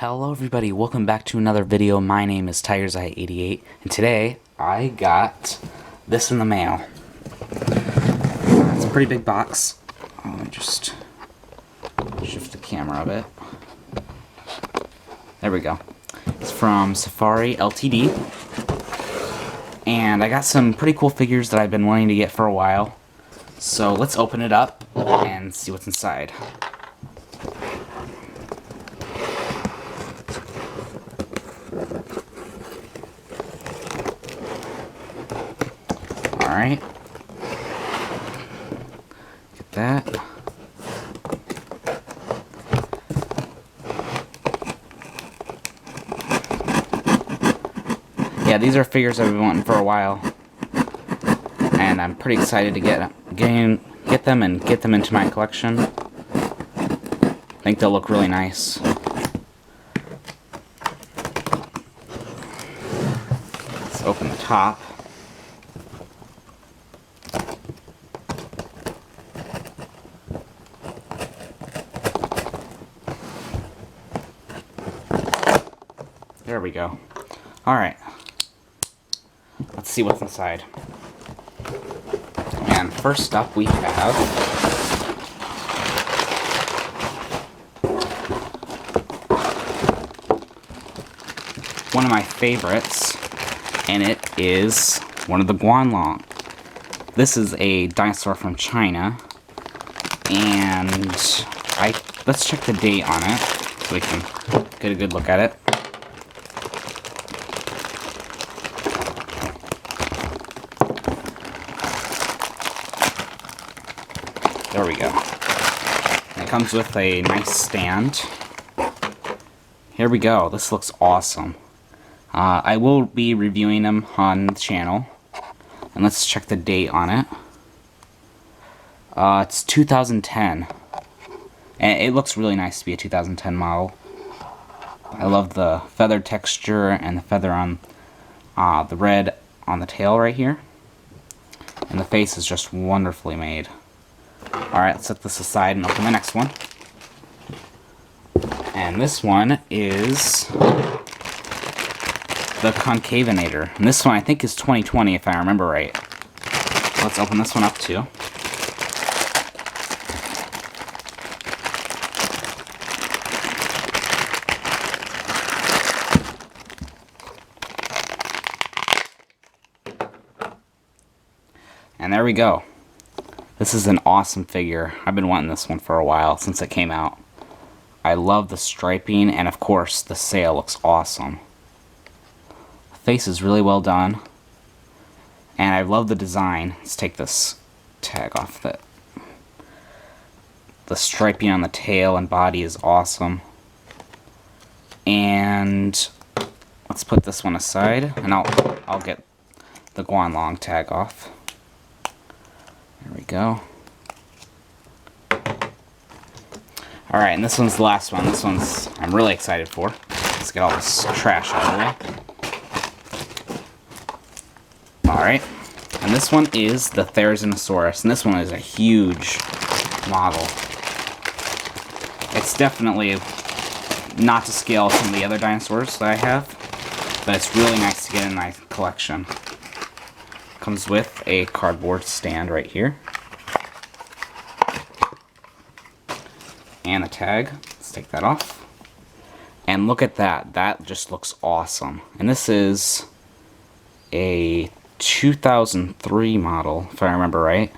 Hello everybody, welcome back to another video. My name is TigersEye88 and today I got this in the mail. It's a pretty big box. Let me just shift the camera a bit. There we go. It's from Safari Ltd. And I got some pretty cool figures that I've been wanting to get for a while. So let's open it up and see what's inside. Alright. Get that. Yeah, these are figures I've been wanting for a while. And I'm pretty excited to get them and get them into my collection. I think they'll look really nice. Let's open the top. There we go. Alright. Let's see what's inside. And first up we have one of my favorites, and it is one of the Guanlong. This is a dinosaur from China, and let's check the date on it so we can get a good look at it. There we go. And it comes with a nice stand. Here we go. This looks awesome. I will be reviewing them on the channel. And let's check the date on it. It's 2010. And it looks really nice to be a 2010 model. I love the feather texture and the feather on the red on the tail right here. And the face is just wonderfully made. Alright, let's set this aside and open the next one. And this one is the Concavinator. And this one I think is 2020 if I remember right. Let's open this one up too. And there we go. This is an awesome figure. I've been wanting this one for a while, since it came out. I love the striping, and of course, the sail looks awesome. The face is really well done. And I love the design. Let's take this tag off. The striping on the tail and body is awesome. And let's put this one aside, and I'll get the Guanlong tag off. There we go. Alright, and this one's the last one. This one's I'm really excited for. Let's get all this trash out of the way. Alright, and this one is the Dinosaur, and this one is a huge model. It's definitely not to scale some of the other dinosaurs that I have, but it's really nice to get in my collection. Comes with a cardboard stand right here. And a tag. Let's take that off. And look at that. That just looks awesome. And this is a 2003 model, if I remember right.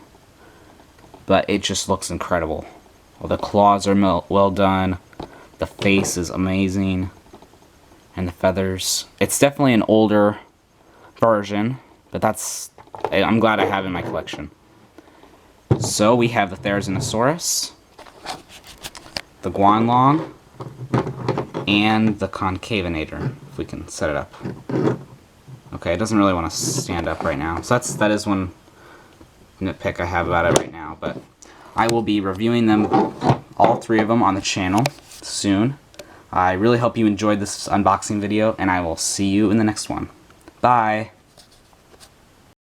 But it just looks incredible. Well, the claws are well done. The face is amazing. And the feathers. It's definitely an older version, but I'm glad I have it in my collection. So we have the Therizinosaurus, the Guanlong, and the Concavinator, if we can set it up. Okay, it doesn't really want to stand up right now. So that is one nitpick I have about it right now, but I will be reviewing them, all three of them, on the channel soon. I really hope you enjoyed this unboxing video, and I will see you in the next one. Bye!